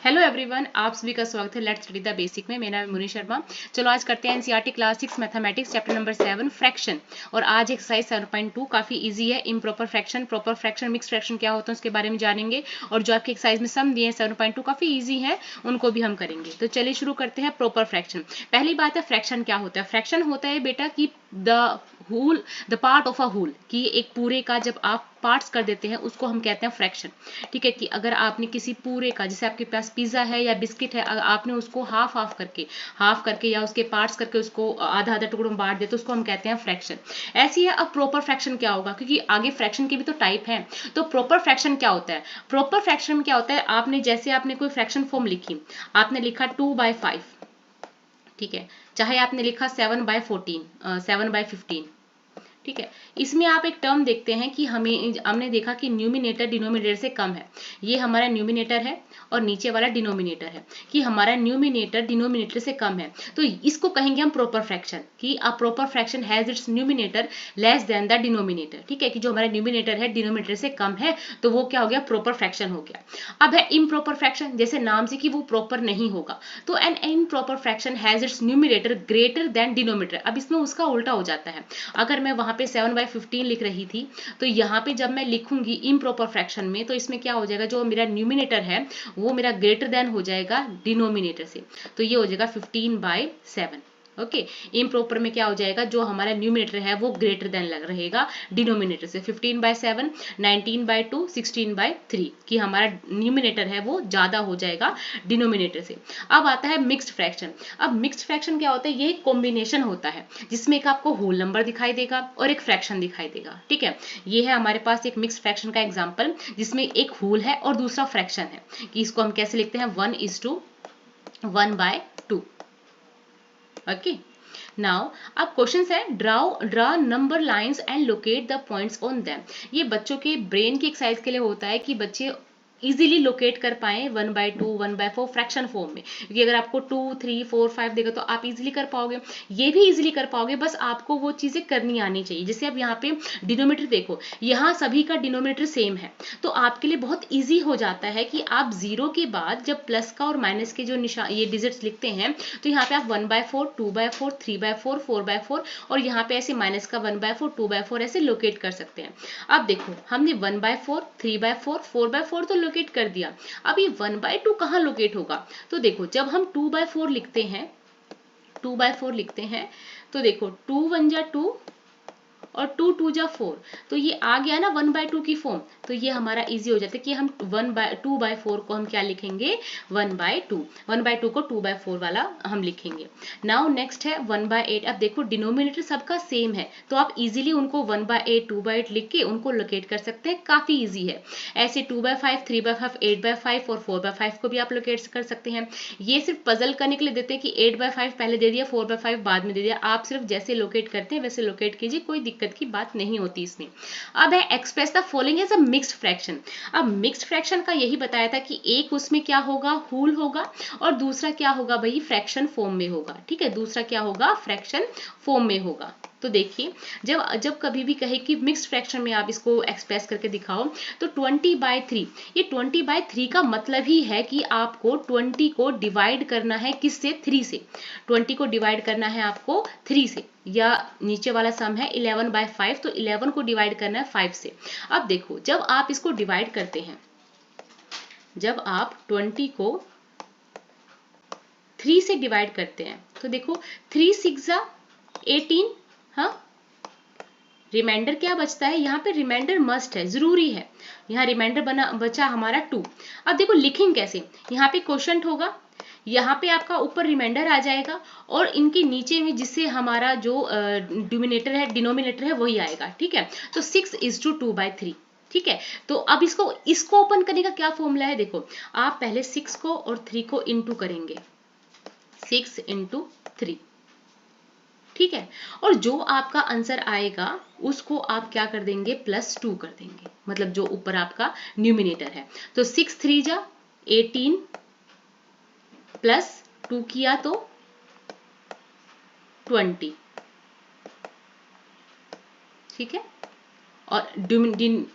Hello everyone, आप सभी का स्वागत है लेट्स स्टडी द बेसिक में। मेरा नाम है मुनी शर्मा। चलो आज करते हैं NCERT class 6 mathematics chapter number 7 fraction. और आज एक्सरसाइज 7.2 काफी इजी है। Improper fraction, proper fraction, mix fraction क्या होता है उसके बारे में जानेंगे। और जो आपके एक्सरसाइज में सम दिए हैं 7.2 काफी इजी है, उनको भी हम करेंगे। तो चलिए शुरू करते हैं प्रॉपर फ्रैक्शन। पहली बात है फ्रैक्शन क्या होता है। फ्रैक्शन होता है बेटा कि the part of a whole, कि एक पूरे का जब आप पार्ट्स कर देते हैं उसको हम कहते हैं फ्रैक्शन। ठीक है, कि अगर आपने किसी पूरे का, जैसे आपके पास पिज्जा है या बिस्किट है, अगर आपने उसको हाफ करके या उसके पार्ट्स करके उसको आधा आधा टुकड़ों में बांट दिया तो उसको हम कहते हैं फ्रैक्शन। ऐसी है। अब प्रॉपर फ्रैक्शन क्या होगा, क्योंकि आगे फ्रैक्शन के भी तो टाइप है। तो प्रॉपर फ्रैक्शन क्या होता है। प्रॉपर फ्रैक्शन में क्या होता है, आपने कोई फ्रैक्शन फॉर्म लिखी, आपने लिखा 2/5, ठीक है, चाहे आपने लिखा 7/14, 7/15, ठीक है। इसमें आप एक टर्म देखते हैं कि हमने देखा कि न्यूमिनेटर डिनोमिनेटर से कम है। ये हमारा न्यूमिनेटर है और नीचे वाला डिनोमिनेटर है, कि हमारा न्यूमिनेटर डिनोमिनेटर से कम है। तो इसको कहेंगे हम प्रॉपर फ्रैक्शन, कि a proper fraction has its numerator less than the denominator. ठीक है, कि जो हमारा न्यूमिनेटर है डिनोमिनेटर से कम है, तो वो क्या हो गया, प्रॉपर फ्रैक्शन हो गया। अब है इम्प्रॉपर फ्रैक्शन, जैसे नाम से कि वो प्रॉपर नहीं होगा। तो an improper fraction has its numerator greater than denominator. अब इसमें उसका उल्टा हो जाता है। अगर मैं वहां पे 7/15 लिख रही थी, तो यहाँ पे जब मैं लिखूंगी इम्प्रॉपर फ्रैक्शन में, तो इसमें क्या हो जाएगा, जो मेरा न्यूमिनेटर है वो मेरा ग्रेटर देन हो जाएगा डिनोमिनेटर से। तो ये हो जाएगा 15/7। ओके। इम्प्रॉपर में क्या हो जाएगा, जो हमारा न्यूमिनेटर है वो ग्रेटर देन लग रहेगा डिनोमिनेटर से। 15/7, 19/2, 16/3, कि हमारा न्यूमिनेटर है वो ज्यादा हो जाएगा डिनोमिनेटर से। अब आता है मिक्स्ड फ्रैक्शन। अब मिक्स्ड फ्रैक्शन क्या होता है, ये एक कॉम्बिनेशन होता है जिसमें एक आपको होल नंबर दिखाई देगा और एक फ्रैक्शन दिखाई देगा। ठीक है, ये है हमारे पास एक मिक्स्ड फ्रैक्शन का एग्जांपल, जिसमें एक होल है और दूसरा फ्रैक्शन है। कि इसको हम कैसे लिखते हैं, 1:1/2। ओके। नाउ अब क्वेश्चन है, draw number lines and locate the points on them. ये बच्चों के ब्रेन की एक्सरसाइज के लिए होता है कि बच्चे इजीली लोकेट कर पाए 1/2, 1/4 फ्रैक्शन फॉर्म में। क्योंकि अगर आपको 2, 3, 4, 5 देगा तो आप इजीली कर पाओगे, ये भी इजीली कर पाओगे, बस आपको वो चीजें करनी आनी चाहिए। जैसे अब यहाँ पे डिनोमीटर देखो, यहाँ सभी का डिनोमीटर सेम है, तो आपके लिए बहुत ईजी हो जाता है कि आप जीरो के बाद जब प्लस का और माइनस के जो निशान, ये डिजिट्स लिखते हैं, तो यहाँ पे आप 1/4, 2/4, 3/4, 4/4 और यहाँ पे ऐसे माइनस का 1/4, 2/4 ऐसे लोकेट कर सकते हैं। अब देखो, हमने 1/4, 3/4, 4/4 तो लोकेट कर दिया। अब ये 1/2 कहाँ लोकेट होगा, तो देखो जब हम 2/4 लिखते हैं, 2/4 लिखते हैं, तो देखो 2 1 जा 2 और 2 2 जा 4, तो ये आ गया ना 1/2 की फॉर्म। तो ये हमारा इजी हो जाता है कि हम 2/4 को हम क्या लिखेंगे, 1/2, 1/2 को 2/4 वाला हम लिखेंगे। नाउ नेक्स्ट है 1/8। अब देखो डिनोमिनेटर सबका सेम है, तो आप इजीली उनको 1/8, 2/8 लिख के उनको लोकेट कर सकते हैं, काफी इजी है। ऐसे 2/5, 3/5, 8/5 और 4/5 को भी आप लोकेट कर सकते हैं। ये सिर्फ पजल करने के लिए देते हैं कि 8/5 पहले दे दिया, 4/5 बाद में दे दिया। आप सिर्फ जैसे लोकेट करते हैं वैसे लोकेट कीजिए, कोई दिक्कत की बात नहीं होती इसमें। अब है express the following as a mixed fraction. अब मिक्स्ड फ्रैक्शन का यही बताया था कि एक उसमें क्या होगा, होल होगा, और दूसरा क्या होगा भाई, फ्रैक्शन फॉर्म में होगा। ठीक है, दूसरा क्या होगा, फ्रैक्शन फॉर्म में होगा। तो देखिए, जब जब कभी भी कहे कि मिक्स्ड फ्रैक्शन में आप इसको एक्सप्रेस करके दिखाओ, तो 20/3, ये 20/3 का मतलब ही है कि आपको 20 को डिवाइड करना है किससे, 3 से। 20 को डिवाइड करना है आपको 3 से, या नीचे वाला सम है 11/5, तो 11 को डिवाइड करना है 5 से। अब देखो, जब आप इसको डिवाइड करते हैं, जब आप 20 को 3 से डिवाइड करते हैं, तो देखो 3 6 जा 18, हाँ, रिमाइंडर क्या बचता है, यहाँ पे रिमाइंडर मस्ट है, जरूरी है। यहाँ रिमाइंडर बचा हमारा 2। अब देखो लिखेंगे कैसे, यहाँ पे क्वोशंट होगा, यहाँ पे आपका ऊपर रिमाइंडर आ जाएगा, और इनके नीचे में जिससे हमारा जो डिनोमिनेटर है वही आएगा। ठीक है, तो 6:2/3। ठीक है, तो अब इसको ओपन करने का क्या फॉर्मूला है, देखो आप पहले 6 को और 3 को इंटू करेंगे, 6 × 3। ठीक है, और जो आपका आंसर आएगा उसको आप क्या कर देंगे, +2 कर देंगे, मतलब जो ऊपर आपका न्यूमिनेटर है। तो 6 3 जा 18 +2 किया तो 20। ठीक है, और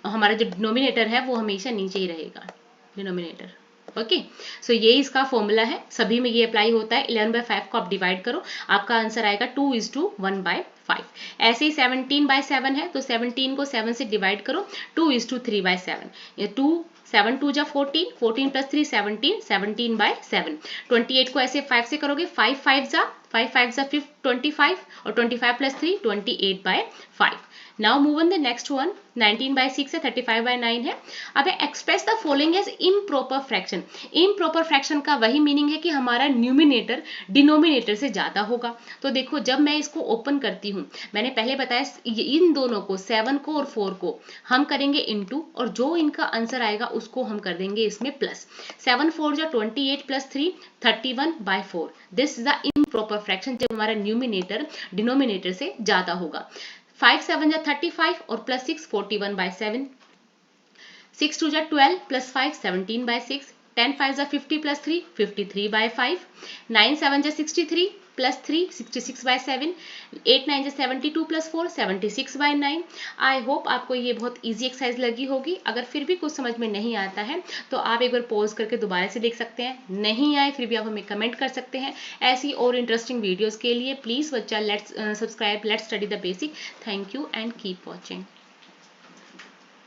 हमारा जो डिनोमिनेटर है वो हमेशा नीचे ही रहेगा, डिनोमिनेटर। ओके, सो ये इसका फॉर्मूला है, सभी में ये अप्लाई होता है। 11/5 को आप डिवाइड करो, आपका आंसर आएगा 2:1/5। ऐसे ही 17/7 है, तो 17 को 7 से डिवाइड करो, 2:3/7। ये 7 2 जा 14, 14 + 3 17, 17/7। 28 को ऐसे 5 से करोगे, 5 5 जा 25 और 25 + 3 28/5। Now move on the next one, 19/6 है, 35/9 है। अब express the following as improper fraction. Improper fraction का वही मीनिंग है कि हमारा न्यूमिनेटर डिनोमिनेटर से ज्यादा होगा। तो देखो, जब मैं इसको ओपन करती हूँ, मैंने पहले बताया इन दोनों को 7 को और 4 को हम करेंगे इनटू, और जो इनका आंसर आएगा उसको हम कर देंगे इसमें प्लस। 7 4 जा 28 + 3 31/4। This is the improper fraction, जब हमारा न्यूमिनेटर डिनोमिनेटर से ज्यादा होगा। 5 7 जा 35 और +6 41/7। 6 2 जा 12 + 5 17/6। 10 5 जा 50 + 3 53/5। 9 7 जा 63 + 3 66/7। 8 9 जा 72 + 4 76/9। आई होप आपको ये बहुत इजी एक्सरसाइज लगी होगी। अगर फिर भी कुछ समझ में नहीं आता है तो आप एक बार पॉज करके दोबारा से देख सकते हैं, नहीं आए फिर भी आप हमें कमेंट कर सकते हैं। ऐसी और इंटरेस्टिंग वीडियोज़ के लिए प्लीज़ बच्चा let's subscribe let's study the basic. Thank you and keep watching.